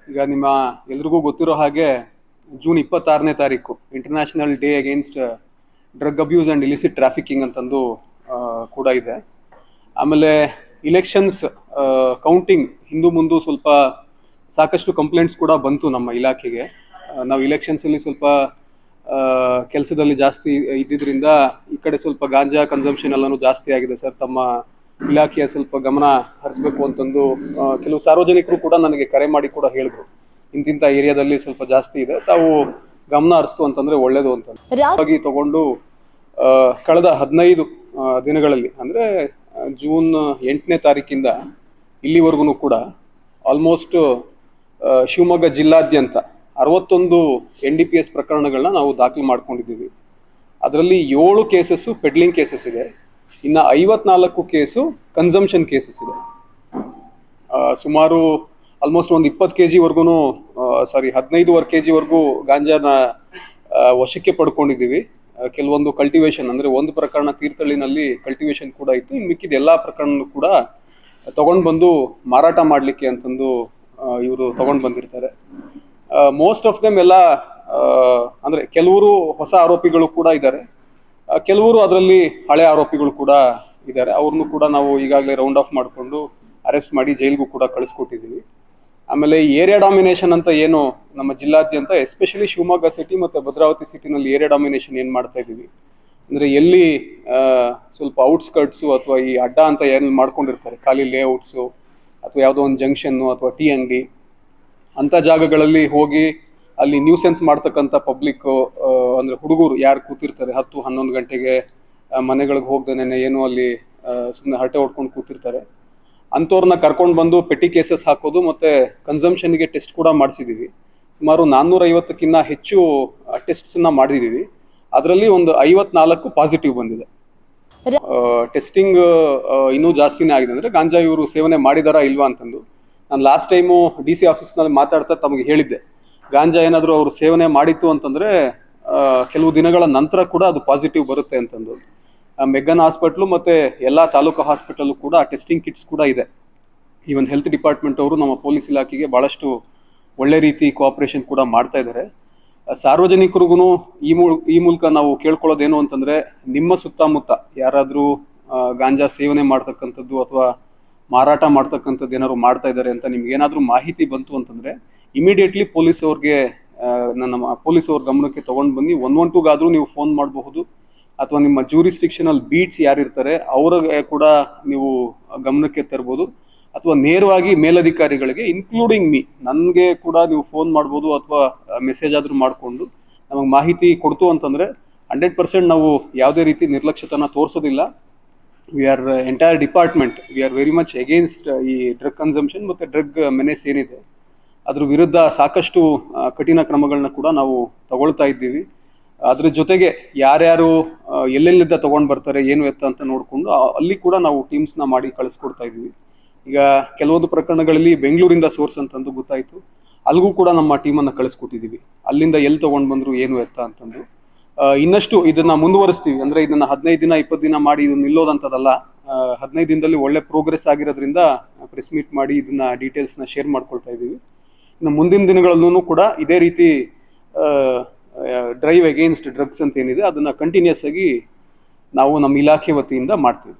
ಈಗ ನಿಮ್ಮ ಎಲ್ರಿಗೂ ಗೊತ್ತಿರೋ ಹಾಗೆ ಜೂನ್ 26ನೇ ತಾರೀಕು international day against drug abuse and illicit trafficking ಅಂತಂದು ಕೂಡ ಇದೆ. ಆಮೇಲೆ ಇಲೆಕ್ಷನ್ಸ್ ಕೌಂಟಿಂಗ್ ಹಿಂದೂ ಮುಂದೆ ಸ್ವಲ್ಪ ಸಾಕಷ್ಟು ಕಂಪ್ಲೇಂಟ್ಸ್ ಕೂಡ ಬಂತು ನಮ್ಮ ಇಲಾಖೆಗೆ. ನಾವು ಇಲೆಕ್ಷನ್ಸಲ್ಲಿ ಸ್ವಲ್ಪ ಕೆಲಸದಲ್ಲಿ ಜಾಸ್ತಿ ಇದ್ದಿದ್ದರಿಂದ ಈ ಕಡೆ ಸ್ವಲ್ಪ ಗಾಂಜಾ ಕನ್ಸಂಪ್ಷನ್ ಎಲ್ಲನೂ ಜಾಸ್ತಿ ಆಗಿದೆ ಸರ್, ತಮ್ಮ ಇಲಾಖೆಯ ಸ್ವಲ್ಪ ಗಮನ ಹರಿಸಬೇಕು ಅಂತಂದು ಕೆಲವು ಸಾರ್ವಜನಿಕರು ಕೂಡ ನನಗೆ ಕರೆ ಮಾಡಿ ಕೂಡ ಹೇಳಿದ್ರು, ಇಂತಿಂಥ ಏರಿಯಾದಲ್ಲಿ ಸ್ವಲ್ಪ ಜಾಸ್ತಿ ಇದೆ, ತಾವು ಗಮನ ಹರಿಸ್ತು ಅಂತಂದ್ರೆ ಒಳ್ಳೇದು ಅಂತ ಹಾಗಾಗಿ ತಗೊಂಡು ಕಳೆದ 15 ದಿನಗಳಲ್ಲಿ ಅಂದರೆ ಜೂನ್ 8ನೇ ತಾರೀಕಿಂದ ಇಲ್ಲಿವರೆಗೂ ಕೂಡ ಆಲ್ಮೋಸ್ಟ್ ಶಿವಮೊಗ್ಗ ಜಿಲ್ಲಾದ್ಯಂತ 61 NDPS ಪ್ರಕರಣಗಳನ್ನ ನಾವು ದಾಖಲು ಮಾಡ್ಕೊಂಡಿದ್ದೀವಿ. ಅದರಲ್ಲಿ 7 ಕೇಸಸ್ಸು ಪೆಡ್ಲಿಂಗ್ ಕೇಸಸ್ ಇದೆ, ಇನ್ನು 54 ಕೇಸು ಕನ್ಸಂಪ್ಷನ್ ಕೇಸಸ್ ಇದೆ. ಸುಮಾರು ಆಲ್ಮೋಸ್ಟ್ ಒಂದು 20 kg ಸಾರಿ 15 kg ವರೆಗೂ ಗಾಂಜಾನ ವಶಕ್ಕೆ ಪಡ್ಕೊಂಡಿದ್ದೀವಿ. ಕೆಲವೊಂದು ಕಲ್ಟಿವೇಶನ್ ಅಂದರೆ ಒಂದು ಪ್ರಕರಣ ತೀರ್ಥಹಳ್ಳಿನಲ್ಲಿ ಕಲ್ಟಿವೇಶನ್ ಕೂಡ ಇತ್ತು, ಇನ್ನು ಮಿಕ್ಕಿದ ಎಲ್ಲ ಪ್ರಕರಣ ಕೂಡ ತಗೊಂಡು ಬಂದು ಮಾರಾಟ ಮಾಡಲಿಕ್ಕೆ ಅಂತಂದು ಇವರು ತಗೊಂಡು ಬಂದಿರ್ತಾರೆ. ಮೋಸ್ಟ್ ಆಫ್ ದೆಮ್ ಎಲ್ಲ ಅಂದರೆ ಕೆಲವರು ಹೊಸ ಆರೋಪಿಗಳು ಕೂಡ ಇದ್ದಾರೆ, ಕೆಲವರು ಅದರಲ್ಲಿ ಹಳೆ ಆರೋಪಿಗಳು ಕೂಡ ಇದ್ದಾರೆ. ಅವ್ರನ್ನೂ ಕೂಡ ನಾವು ಈಗಾಗಲೇ ರೌಂಡ್ ಆಫ್ ಮಾಡಿಕೊಂಡು ಅರೆಸ್ಟ್ ಮಾಡಿ ಜೈಲ್ಗೂ ಕೂಡ ಕಳಿಸ್ಕೊಟ್ಟಿದ್ದೀವಿ. ಆಮೇಲೆ ಏರಿಯಾ ಡಾಮಿನೇಷನ್ ಅಂತ ಏನು ನಮ್ಮ ಜಿಲ್ಲಾದ್ಯಂತ ಎಸ್ಪೆಷಲಿ ಶಿವಮೊಗ್ಗ ಸಿಟಿ ಮತ್ತು ಭದ್ರಾವತಿ ಸಿಟಿನಲ್ಲಿ ಏರಿಯಾ ಡಾಮಿನೇಷನ್ ಏನು ಮಾಡ್ತಾ ಇದ್ದೀವಿ ಅಂದರೆ ಎಲ್ಲಿ ಸ್ವಲ್ಪ ಔಟ್ಸ್ಕರ್ಟ್ಸು ಅಥವಾ ಈ ಅಡ್ಡ ಅಂತ ಏನು ಮಾಡ್ಕೊಂಡಿರ್ತಾರೆ ಖಾಲಿ ಲೇಔಟ್ಸು ಅಥವಾ ಯಾವುದೋ ಒಂದು ಜಂಕ್ಷನ್ನು ಅಥವಾ ಟೀ ಅಂಗಡಿ ಅಂಥ ಜಾಗಗಳಲ್ಲಿ ಹೋಗಿ ಅಲ್ಲಿ ನ್ಯೂಸೆನ್ಸ್ ಮಾಡ್ತಕ್ಕಂಥ ಪಬ್ಲಿಕ್ಕು ಅಂದರೆ ಹುಡುಗರು ಯಾರು ಕೂತಿರ್ತಾರೆ 10-11 ಗಂಟೆಗೆ ಮನೆಗಳಿಗೆ ಹೋಗ್ದೇನೆ ಏನು ಅಲ್ಲಿ ಸುಮ್ಮನೆ ಹರಟೆ ಹೊಡ್ಕೊಂಡು ಕೂತಿರ್ತಾರೆ, ಅಂಥವ್ರನ್ನ ಕರ್ಕೊಂಡು ಬಂದು ಪೆಟ್ಟಿ ಕೇಸಸ್ ಹಾಕೋದು ಮತ್ತು ಕನ್ಸಂಪ್ಷನ್ಗೆ ಟೆಸ್ಟ್ ಕೂಡ ಮಾಡಿಸಿದ್ದೀವಿ. ಸುಮಾರು 450ಕ್ಕಿಂತ ಹೆಚ್ಚು ಟೆಸ್ಟ್ಸನ್ನ ಮಾಡಿದ್ದೀವಿ. ಅದರಲ್ಲಿ ಒಂದು 54 ಪಾಸಿಟಿವ್ ಬಂದಿದೆ. ಟೆಸ್ಟಿಂಗ್ ಇನ್ನೂ ಜಾಸ್ತಿನೇ ಆಗಿದೆ, ಅಂದರೆ ಗಾಂಜಾ ಇವರು ಸೇವನೆ ಮಾಡಿದಾರಾ ಇಲ್ವಾ ಅಂತಂದು. ನಾನು ಲಾಸ್ಟ್ ಟೈಮು DC ಆಫೀಸ್ನಲ್ಲಿ ಮಾತಾಡ್ತಾ ತಮಗೆ ಹೇಳಿದ್ದೆ, ಗಾಂಜಾ ಏನಾದರೂ ಅವರು ಸೇವನೆ ಮಾಡಿತ್ತು ಅಂತಂದರೆ ಕೆಲವು ದಿನಗಳ ನಂತರ ಕೂಡ ಅದು ಪಾಸಿಟಿವ್ ಬರುತ್ತೆ ಅಂತಂದು. ಮೆಗ್ಗಾನ್ ಹಾಸ್ಪಿಟ್ಲು ಮತ್ತು ಎಲ್ಲ ತಾಲೂಕು ಹಾಸ್ಪಿಟಲ್ ಕೂಡ ಟೆಸ್ಟಿಂಗ್ ಕಿಟ್ಸ್ ಕೂಡ ಇದೆ. ಈವನ್ ಹೆಲ್ತ್ ಡಿಪಾರ್ಟ್ಮೆಂಟ್ ಅವರು ನಮ್ಮ ಪೊಲೀಸ್ ಇಲಾಖೆಗೆ ಭಾಳಷ್ಟು ಒಳ್ಳೆ ರೀತಿ ಕೋಆಪರೇಷನ್ ಕೂಡ ಮಾಡ್ತಾ ಇದ್ದಾರೆ. ಸಾರ್ವಜನಿಕರಿಗೂ ಈ ಮೂಲಕ ನಾವು ಕೇಳ್ಕೊಳ್ಳೋದೇನು ಅಂತಂದರೆ, ನಿಮ್ಮ ಸುತ್ತಮುತ್ತ ಯಾರಾದರೂ ಗಾಂಜಾ ಸೇವನೆ ಮಾಡ್ತಕ್ಕಂಥದ್ದು ಅಥವಾ ಮಾರಾಟ ಮಾಡ್ತಕ್ಕಂಥದ್ದು ಏನಾದ್ರು ಮಾಡ್ತಾ ಇದ್ದಾರೆ ಅಂತ ನಿಮ್ಗೇನಾದರೂ ಮಾಹಿತಿ ಬಂತು ಅಂತಂದರೆ ಇಮಿಡಿಯೇಟ್ಲಿ ಪೊಲೀಸವ್ರಿಗೆ ನಮ್ಮ ಪೊಲೀಸವ್ರ ಗಮನಕ್ಕೆ ತೊಗೊಂಡು ಬಂದು 112ಗಾದರೂ ನೀವು ಫೋನ್ ಮಾಡಬಹುದು, ಅಥವಾ ನಿಮ್ಮ ಜ್ಯೂರಿಸ್ಟಿಕ್ಷನಲ್ ಬೀಟ್ಸ್ ಯಾರಿರ್ತಾರೆ ಅವ್ರಿಗೆ ಕೂಡ ನೀವು ಗಮನಕ್ಕೆ ತರ್ಬೋದು, ಅಥವಾ ನೇರವಾಗಿ ಮೇಲಧಿಕಾರಿಗಳಿಗೆ ಇನ್ಕ್ಲೂಡಿಂಗ್ ಮೀ ನನಗೆ ಕೂಡ ನೀವು ಫೋನ್ ಮಾಡ್ಬೋದು ಅಥವಾ ಮೆಸೇಜ್ ಆದರೂ ಮಾಡಿಕೊಂಡು ನಮಗೆ ಮಾಹಿತಿ ಕೊಡ್ತು ಅಂತಂದರೆ 100% ನಾವು ಯಾವುದೇ ರೀತಿ ನಿರ್ಲಕ್ಷ್ಯತನ ತೋರಿಸೋದಿಲ್ಲ. We are entire department we are very much against ಈ ಡ್ರಗ್ ಕನ್ಸಂಪ್ಷನ್ ಮತ್ತು ಡ್ರಗ್ ಮೆನೆಸ್ ಏನಿದೆ ಅದ್ರ ವಿರುದ್ಧ ಸಾಕಷ್ಟು ಕಠಿಣ ಕ್ರಮಗಳನ್ನ ಕೂಡ ನಾವು ತಗೊಳ್ತಾ ಇದ್ದೀವಿ. ಅದ್ರ ಜೊತೆಗೆ ಯಾರ್ಯಾರು ಎಲ್ಲೆಲ್ಲಿಂದ ತೊಗೊಂಡು ಬರ್ತಾರೆ ಏನು ಎತ್ತ ಅಂತ ನೋಡಿಕೊಂಡು ಅಲ್ಲಿ ಕೂಡ ನಾವು ಟೀಮ್ಸ್ನ ಮಾಡಿ ಕಳಿಸ್ಕೊಡ್ತಾ ಇದ್ದೀವಿ. ಈಗ ಕೆಲವೊಂದು ಪ್ರಕರಣಗಳಲ್ಲಿ ಬೆಂಗಳೂರಿಂದ ಸೋರ್ಸ್ ಅಂತಂದು ಗೊತ್ತಾಯಿತು, ಅಲ್ಲಿಗೂ ಕೂಡ ನಮ್ಮ ಟೀಮನ್ನು ಕಳಿಸ್ಕೊಟ್ಟಿದ್ದೀವಿ, ಅಲ್ಲಿಂದ ಎಲ್ಲಿ ತೊಗೊಂಡು ಬಂದರು ಏನು ಎತ್ತ ಅಂತಂದು. ಇನ್ನಷ್ಟು ಇದನ್ನು ಮುಂದುವರಿಸ್ತೀವಿ, ಅಂದರೆ ಇದನ್ನು 15 ದಿನ 20 ದಿನ ಮಾಡಿ ಇದು ನಿಲ್ಲೋದಂಥದ್ದಲ್ಲ. 15 ದಿನದಲ್ಲಿ ಒಳ್ಳೆ ಪ್ರೋಗ್ರೆಸ್ ಆಗಿರೋದ್ರಿಂದ ಪ್ರೆಸ್ ಮೀಟ್ ಮಾಡಿ ಇದನ್ನು ಡೀಟೇಲ್ಸ್ನ ಶೇರ್ ಮಾಡ್ಕೊಳ್ತಾ ಇದ್ದೀವಿ. ಇನ್ನು ಮುಂದಿನ ದಿನಗಳಲ್ಲೂ ಕೂಡ ಇದೇ ರೀತಿ ಡ್ರೈವ್ ಅಗೇನ್ಸ್ಟ್ ಡ್ರಗ್ಸ್ ಅಂತ ಏನಿದೆ ಅದನ್ನು ಕಂಟಿನ್ಯೂಸ್ ಆಗಿ ನಾವು ನಮ್ಮ ಇಲಾಖೆ ವತಿಯಿಂದ ಮಾಡ್ತೀವಿ.